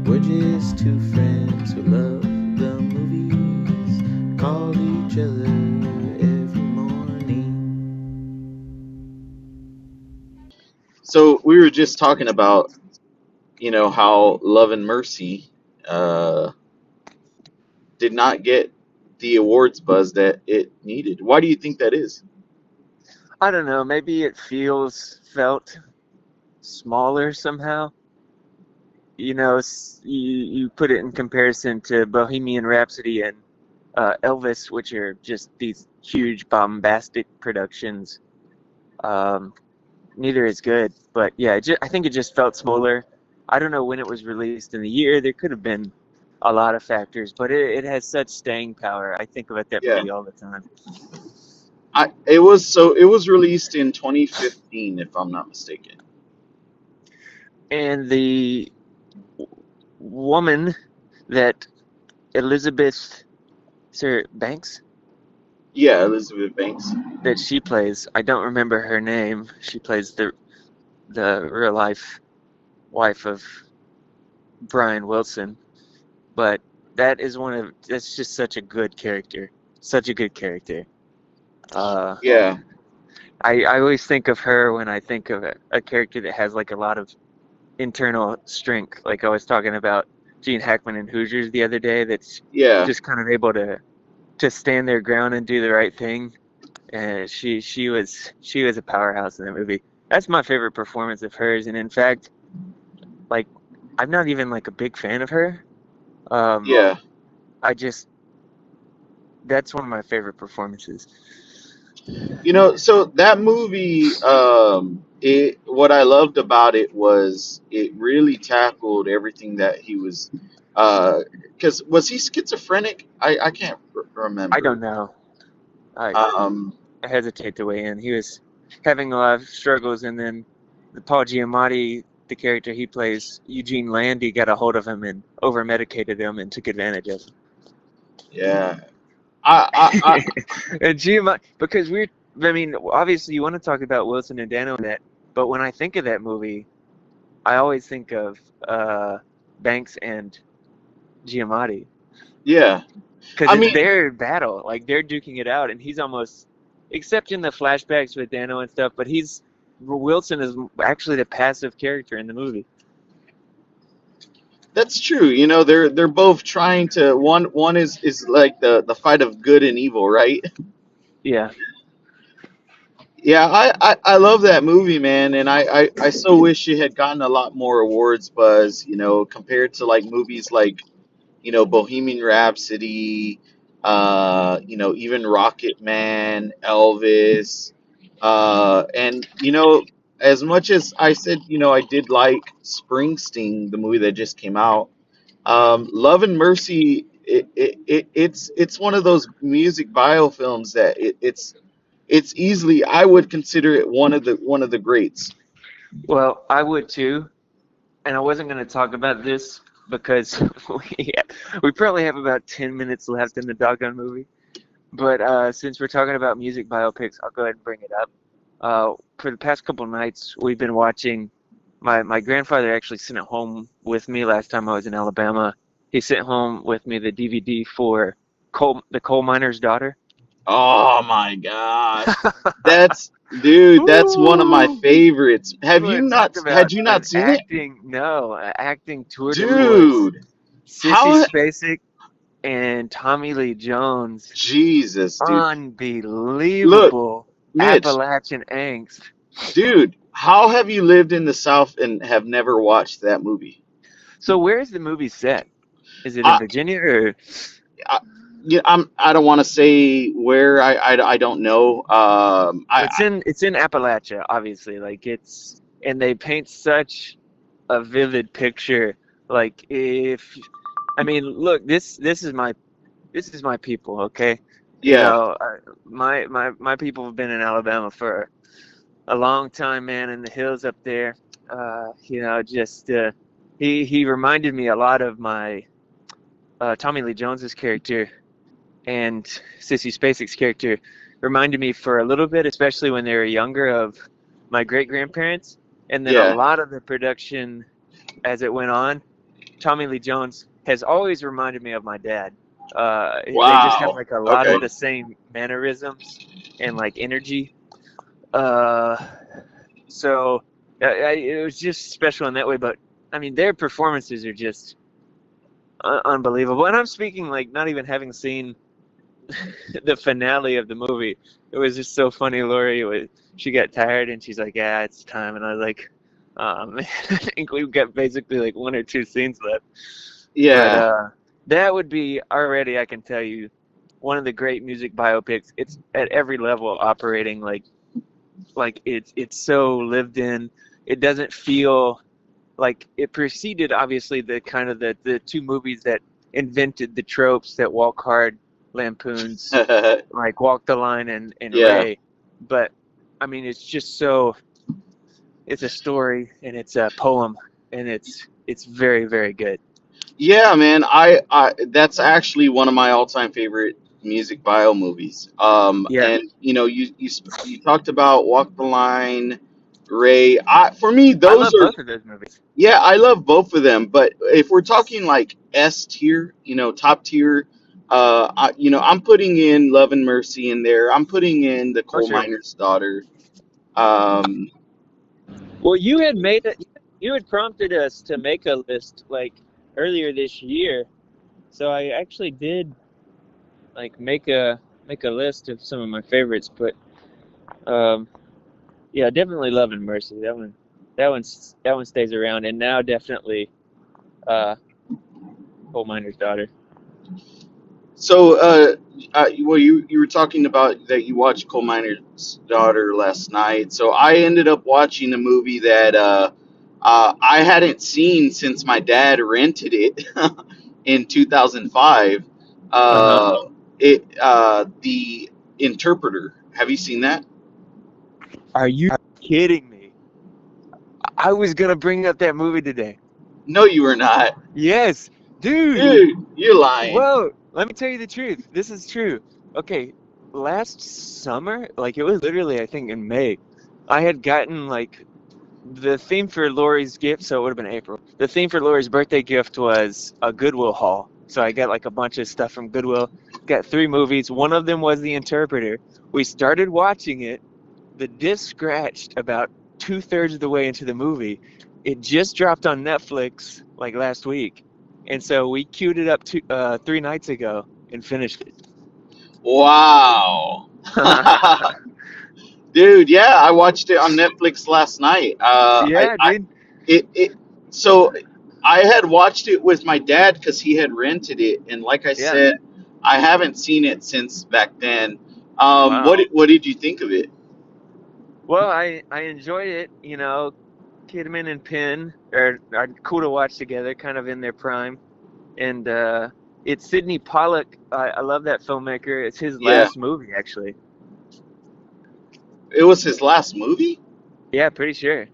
We're just two friends who love the movies, call each other every morning. So we were just talking about, how Love and Mercy did not get the awards buzz that it needed. Why do you think that is? I don't know, maybe it felt smaller somehow. You put it in comparison to Bohemian Rhapsody and Elvis, which are just these huge bombastic productions. Um, Neither is good, but yeah, I think it just felt smaller. I don't know when it was released in the year. There could have been a lot of factors, but it has such staying power. I think about that Yeah, movie all the time. it was released in 2015, if I'm not mistaken. And the woman that Elizabeth Sir Banks Yeah, Elizabeth Banks. that she plays, I don't remember her name. She plays the real life wife of Brian Wilson, but that's just such a good character. Such a good character. Uh, Yeah, I always think of her when I think of a character that has like a lot of internal strength. Like I was talking about Gene Hackman in Hoosiers the other day, that's yeah. just kind of able to stand their ground and do the right thing. And she was a powerhouse in that movie. That's my favorite performance of hers. And in fact, like I'm not even like a big fan of her. Um, Yeah. I just That's one of my favorite performances. So that movie, what I loved about it was it really tackled everything that he was, because was he schizophrenic? I can't I don't remember. know. I Um, I hesitate to weigh in. He was having a lot of struggles, and then the Paul Giamatti, the character he plays, Eugene Landy, got a hold of him and over medicated him and took advantage of yeah, I, him. And Giamatti, because I mean, obviously you want to talk about Wilson and Dano in that, but when I think of that movie, I always think of Banks and Giamatti. yeah. Because I it's mean, their battle, like they're duking it out, and he's almost, except in the flashbacks with Dano and stuff, but Wilson is actually the passive character in the movie. that's true. They're both trying to one is like the fight of good and evil, right? Yeah. Yeah, I love that movie, man, and I so wish it had gotten a lot more awards buzz, compared to like movies like, Bohemian Rhapsody, even Rocketman, Elvis, and as much as I said, I did like Springsteen, the movie that just came out. Love and Mercy, it's one of those music biofilms that it's easily, I would consider it one of the greats. Well, I would too, and I wasn't going to talk about this because we probably have about 10 minutes left in the doggone movie. But since we're talking about music biopics, I'll go ahead and bring it up. For the past couple nights, we've been watching. My grandfather actually sent it home with me last time I was in Alabama. He sent home with me the DVD for the Coal Miner's Daughter. Oh my gosh, that's dude, that's one of my Ooh, favorites. you Have you want to talk not about had you an not seen it, acting tour de force. dude? Sissy How? Spacek and Tommy Lee Jones, Jesus, dude. Look, unbelievable Mitch, Appalachian angst. dude, how have you lived in the South and have never watched that movie? So where is the movie set? Is it in I, Virginia or I yeah, I don't want to say where. I don't know. it's in Appalachia, obviously. And they paint such a vivid picture. Like if I mean, look, this is my people, okay? Yeah, My people have been in Alabama for a long time, man, in the hills up there. Just he reminded me a lot of my Tommy Lee Jones's character, and Sissy Spacek's character reminded me for a little bit, especially when they were younger, of my great grandparents. And then a yeah, lot of the production as it went on, Tommy Lee Jones has always reminded me of my dad. They just have Wow. like a lot Okay. of the same mannerisms and like energy. Uh, so it was just special in that way. But I mean, their performances are just unbelievable. And I'm speaking like not even having seen the finale of the movie. It was just so funny. She got tired and she's like, "Yeah, it's time." And I was like, man, I think we've got basically like one or two scenes left. But Yeah. that would be already, I can tell you, one of the great music biopics. It's at every level operating like it's so lived in. It doesn't feel like it preceded obviously the kind of the two movies that invented the tropes that Walk Hard lampoons, like Walk the Line and Yeah. Ray. But I mean, it's just so it's a story and it's a poem and it's very, very good. Yeah, man. I that's actually one of my all-time favorite music bio movies. Yeah, And you talked about Walk the Line, Ray. For me, I those love are. both of those movies. Yeah, I love both of them. But if we're talking like S tier, top tier, I'm putting in Love and Mercy in there. I'm putting in The Oh, Coal sure. Miner's Daughter. Um, Well, you had prompted us to make a list like earlier this year, so I actually did like make a list of some of my favorites. But um, yeah, definitely Love and Mercy. That one stays around, and now definitely uh, Coal Miner's Daughter. So, well, you were talking about that you watched Coal Miner's Daughter last night. So I ended up watching a movie that I hadn't seen since my dad rented it in 2005. Uh-huh. The Interpreter. Have you seen that? Are you kidding me? I was gonna bring up that movie today. No, you were not, Yes, dude. dude. You're lying. Whoa, let me tell you the truth. This is true. Okay, last summer, like it was literally, I think in May, I had gotten like the theme for Lori's gift, so it would have been April. The theme for Lori's birthday gift was a Goodwill haul. So I got like a bunch of stuff from Goodwill. Got three movies. One of them was The Interpreter. We started watching it. The disc scratched about two-thirds of the way into the movie. It just dropped on Netflix like last week. And so we queued it up 3 nights ago and finished it. Wow. Dude, yeah, I watched it on Netflix last night. Yeah, dude. It so I had watched it with my dad because he had rented it, and like I Yeah. said, I haven't seen it since back then. Wow. What did you think of it? Well, I enjoyed it. Kidman and Penn are cool to watch together, kind of in their prime. And it's Sidney Pollack. I love that filmmaker. It's his Yeah, last movie, actually. it was his last movie. Yeah, pretty sure.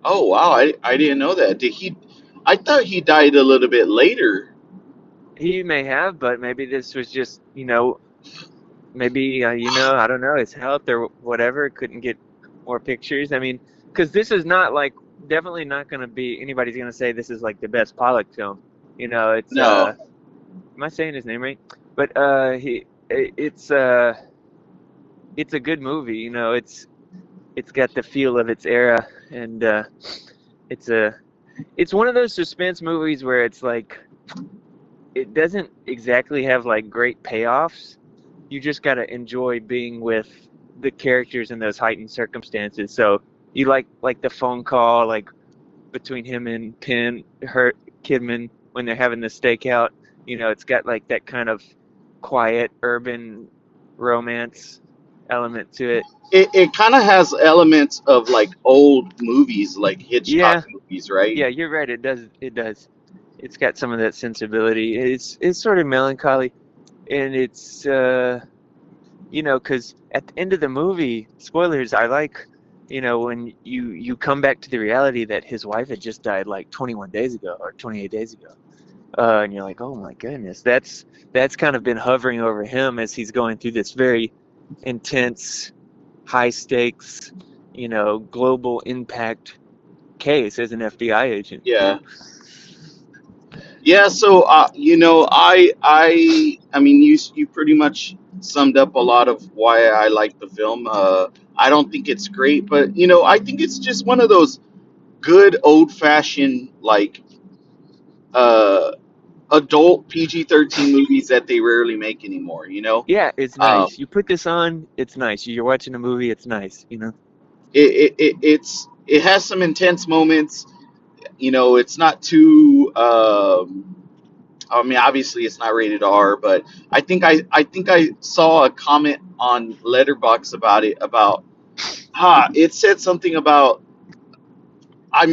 Oh wow, I didn't know that. Did he? I thought he died a little bit later. He may have, but maybe this was just, maybe, I don't know, his health or whatever. Couldn't get more pictures. I mean, because this is not like, definitely not going to be, anybody's going to say this is like the best Pollack film. It's, No. am I saying his name right? But it's a good movie. It's got the feel of its era, and it's a it's one of those suspense movies where it's like it doesn't exactly have like great payoffs. You just gotta enjoy being with the characters in those heightened circumstances. So you like the phone call like between him and Kidman when they're having the stakeout. It's got like that kind of quiet urban romance element to it. It kind of has elements of like old movies, like Hitchcock Yeah, movies, right? yeah, you're right. It does. It does. It's got some of that sensibility. It's sort of melancholy, and it's because at the end of the movie, spoilers. I like, when you come back to the reality that his wife had just died like 21 days ago or 28 days ago, and you're like, oh my goodness, that's kind of been hovering over him as he's going through this very intense, high stakes, global impact case as an FBI agent. Yeah. Yeah, so I mean, you pretty much summed up a lot of why I like the film. I don't think it's great, but I think it's just one of those good old fashioned like uh adult PG-13 movies that they rarely make anymore. Yeah, it's Um, nice. You put this on, it's nice. You're watching a movie, it's nice, you know? it has some intense moments. It's not too. I mean, obviously, it's not rated R, but I think I saw a comment on Letterboxd about it. It said something about I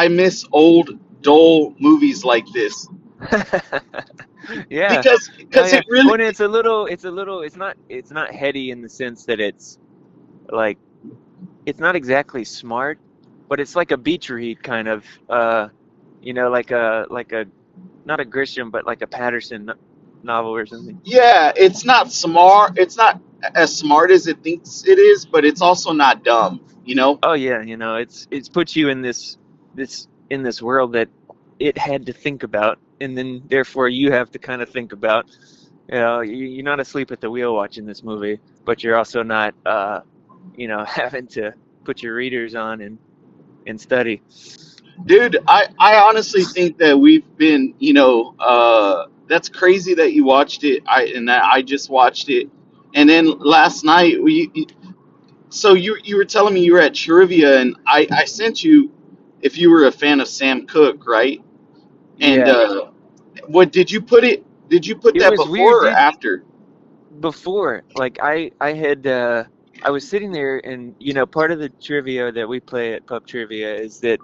miss old dull movies like this Yeah. No, because yeah. it really. When it's not heady in the sense that it's like, it's not exactly smart, but it's like a beach read kind of, like a, not a Grisham, but like a Patterson novel or something. Yeah, it's not smart. It's not as smart as it thinks it is, but it's also not dumb. Oh yeah, it's put you in this world that it had to think about, and then therefore you have to kind of think about. You're not asleep at the wheel watching this movie, but you're also not, having to put your readers on and study. Dude, I honestly think that we've been, that's crazy that you watched it. And that I just watched it. And then last night, so you were telling me you were at trivia, and I sent you if you were a fan of Sam Cooke, right? And Yeah, what did you put it? Did you put it that was weird, before or dude. after? Before, like I was sitting there, and part of the trivia that we play at Pub Trivia is that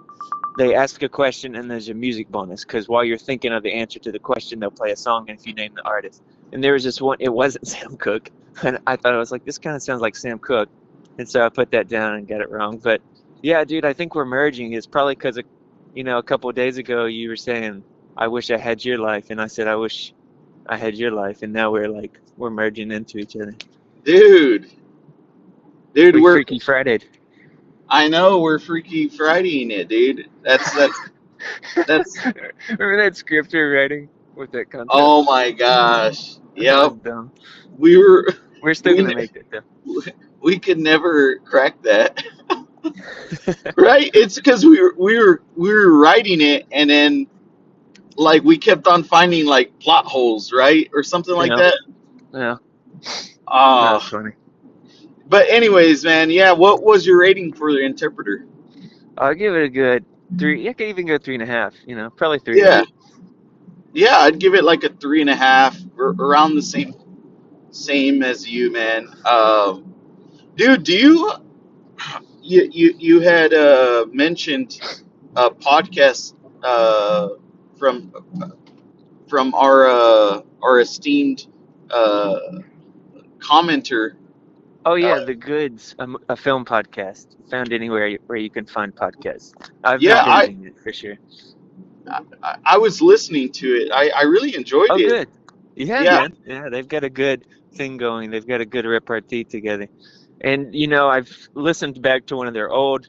they ask a question and there's a music bonus, because while you're thinking of the answer to the question, they'll play a song and if you name the artist. And there was this one, it wasn't Sam Cooke, and I thought, I was like, this kind of sounds like Sam Cooke, and so I put that down and got it wrong. But yeah, dude, I think we're merging. It's probably because a couple of days ago you were saying, I wish I had your life, and I said, I wish I had your life, and now we're merging into each other. Dude, dude, We Freaky Friday. I know we're Freaky Fridaying it, dude. That's, Remember that script we were writing with that concept? oh my gosh. That was Yep. dumb. We were, We're still we, gonna make that though. we could never crack that. Right? It's because we were writing it, and then like we kept on finding like plot holes, right, or something like Yeah, that. yeah, that Oh, was funny. but anyways, man, yeah. What was your rating for the interpreter? I'll give it a good three. I could even go 3.5. Probably three Yeah, though. yeah. I'd give it like a 3.5, around the same as you, man. Dude, you had mentioned a podcast from our esteemed uh, commenter. Oh Uh, yeah, The Goods, a film podcast found anywhere where you can find podcasts. I've yeah, been binging it for sure. I was listening to it. I really enjoyed Oh it. good. Yeah, Yeah, man. Yeah, they've got a good thing going. They've got a good repartee together. And I've listened back to one of their old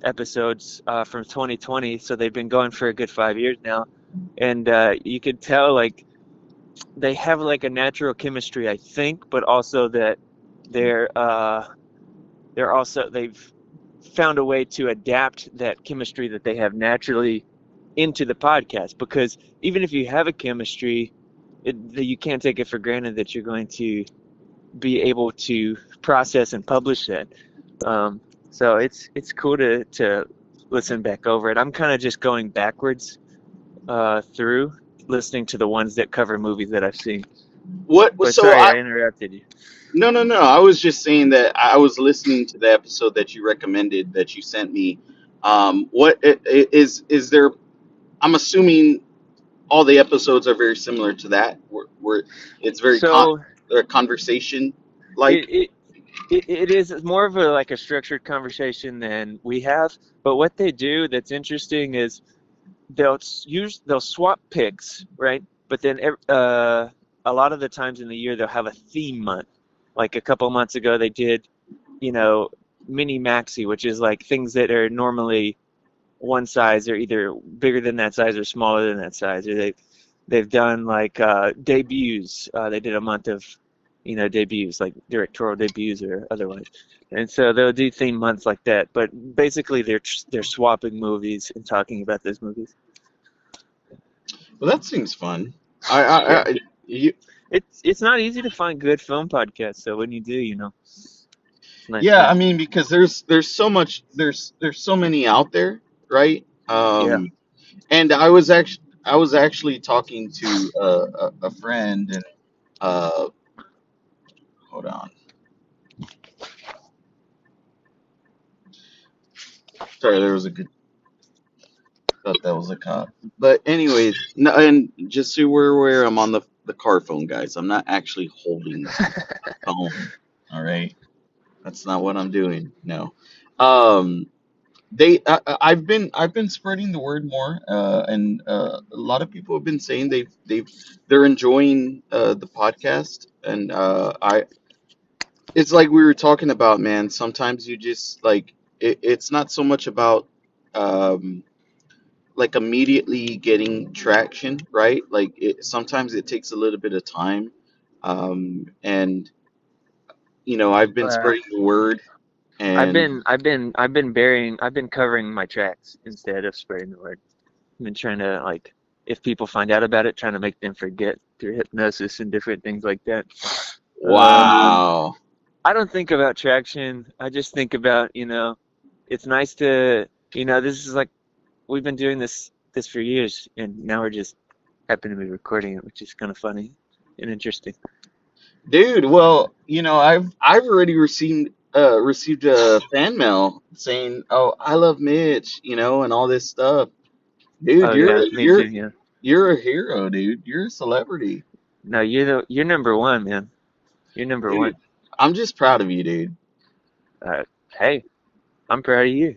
episodes from 2020, so they've been going for a good 5 years now. And you could tell, like, they have like a natural chemistry, I think, but also that they're uh they've found a way to adapt that chemistry that they have naturally into the podcast, because even if you have a chemistry, you can't take it for granted that you're going to be able to process and publish that. Um, so it's cool to listen back over it. I'm kind of just going backwards through listening to the ones that cover movies that I've seen. what? But So sorry, I interrupted you. no, no, no. I was just saying that I was listening to the episode that you recommended that you sent me. What is there? I'm assuming all the episodes are very similar to that, where it's very So conversation like. it, it it is more of a like a structured conversation than we have. But what they do that's interesting is they'll swap picks, right? But then a lot of the times in the year they'll have a theme month. Like a couple months ago they did, you know, mini maxi, which is like things that are normally one size are either bigger than that size or smaller than that size. Or They've done like debuts. They did a month of, debuts, like directorial debuts or otherwise. And so they'll do theme months like that. But basically, they're swapping movies and talking about those movies. Well, that seems fun. Yeah, You, it's not easy to find good film podcasts. So when you do, it's nice yeah, to. I mean, because there's so much, there's so many out there, right? Yeah. And I was actually talking to a friend, and uh, hold on, sorry, there was a good, thought that was a cop. But anyways, no, and just so we're aware, I'm on the car phone, guys. I'm not actually holding a phone. All right, that's not what I'm doing. No. Um, I've been spreading the word more, and a lot of people have been saying they're enjoying the podcast, and I it's like we were talking about, man. Sometimes you just like it's not so much about um like immediately getting traction, right? Like sometimes it takes a little bit of time, and I've been Uh, spreading the word, I've and been I've been I've been burying I've been covering my tracks instead of spreading the word. I've been trying to, like, if people find out about it, trying to make them forget through hypnosis and different things like that. Um, wow. I don't think about traction. I just think about, it's nice to, this is like we've been doing this for years, and now we're just happen to be recording it, which is kind of funny and interesting. Dude, well, I've already received a fan mail saying, "Oh, I love Mitch," and all this stuff. Dude, Oh yeah, me too. Yeah. you're a hero, dude. You're a celebrity. No, you're number one, man. You're number Dude, one. I'm just proud of you, dude. Uh, hey, I'm proud of you.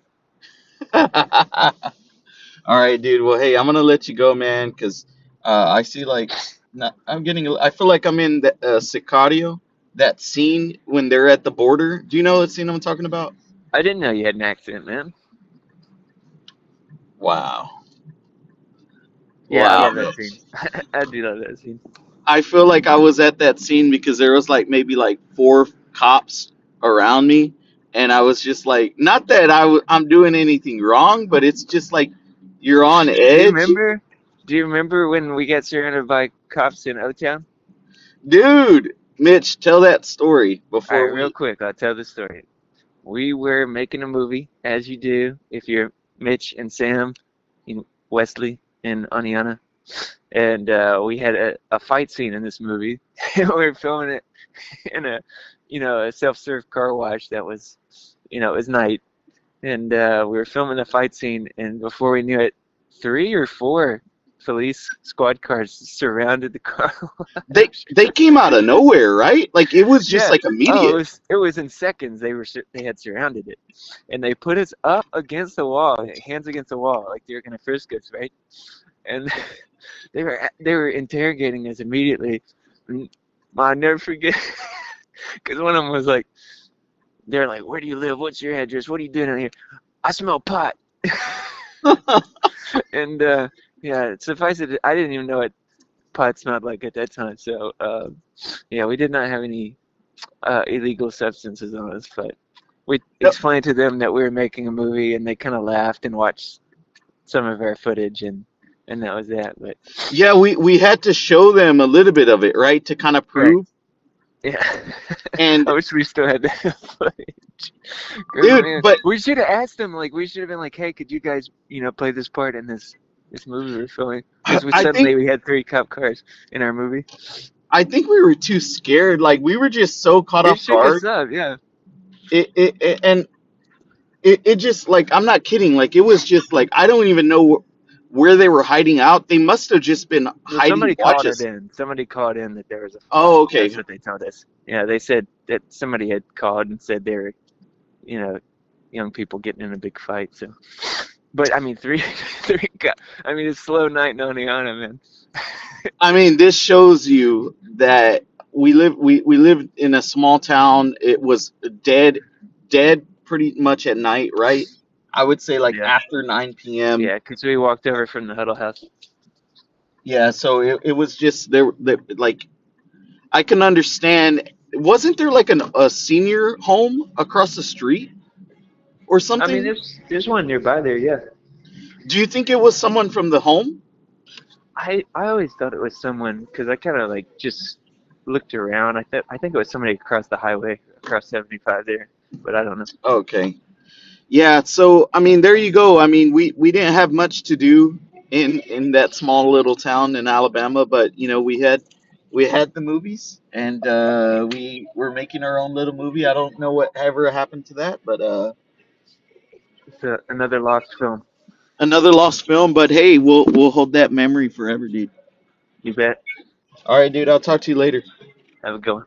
All right, dude. Well, hey, I'm gonna let you go, man, because I see like I'm getting. I feel like I'm in the Sicario, that scene when they're at the border. Do you know what scene I'm talking about? I didn't know you had an accent, man. Wow, Yeah, I wow, love that scene. Mitch. I do love that scene. I feel like I was at that scene because there was like maybe like four cops around me, and I was just like, not that I'm doing anything wrong, but it's just like you're on Do you edge, remember? Do you remember when we got surrounded by cops in O-Town? dude. Mitch, tell that story All right, before real we. quick, I'll tell the story. We were making a movie, as you do, if you're Mitch and Sam, Wesley and Aniana, and we had a fight scene in this movie. And we were filming it in a self-serve car wash that was, it was night, and we were filming the fight scene, and before we knew it, 3 or 4 police squad cars surrounded the car They wash. they came out of nowhere, right? Like it was just Yeah. like Oh, it immediate. was it was in seconds. They had surrounded it, and they put us up against the wall, hands against the wall, like they were gonna frisk us, right? And they were interrogating us immediately. And I'll never forget, because one of them was like, they're like, "Where do you live? What's your address? What are you doing out here?" "I smell pot." And yeah, suffice it, I didn't even know what pot smelled like at that time. So yeah, we did not have any illegal substances on us, but we No, explained to them that we were making a movie, and they kind of laughed and watched some of our footage, and that was that. But yeah, we had to show them a little bit of it, right, to kind of right, prove. yeah. I And wish we still had that footage. Because, dude, man, but we should have asked them. Like, we should have been like, "Hey, could you guys, play this part in this movie we're filming?" I, Because we I think suddenly we had 3 cop cars in our movie. I think we were too scared. Like we were just so caught It off shook us guard. up, yeah. And it just like I'm not kidding. Like it was just like I don't even know where they were hiding out. They must have just been Well, hiding somebody called it watches. in. Somebody called in that there was a fight. Oh, okay. That's what they told us. Yeah, they said that somebody had called and said they were, you know, young people getting in a big fight. So, but I mean, I mean, it's slow night in Oneonta, man. I mean, this shows you that we lived in a small town. It was dead pretty much at night, right? I would say like Yeah, after 9 p.m. yeah, 'cause we walked over from the Huddle House. Yeah, so it was just like I can understand. Wasn't there like a senior home across the street or I mean, something? there's one nearby there, yeah. Do you think it was someone from the home? I always thought it was someone because I kind of like just looked around. I think it was somebody across the highway across 75 there, but I don't know. Okay. Yeah, so I mean, there you go. I mean, we didn't have much to do in that small little town in Alabama, but we had the movies, and we were making our own little movie. I don't know what ever happened to that, but It's another lost film. another lost film. But hey, we'll hold that memory forever, dude. You bet. All right, dude. I'll talk to you later. Have a good one.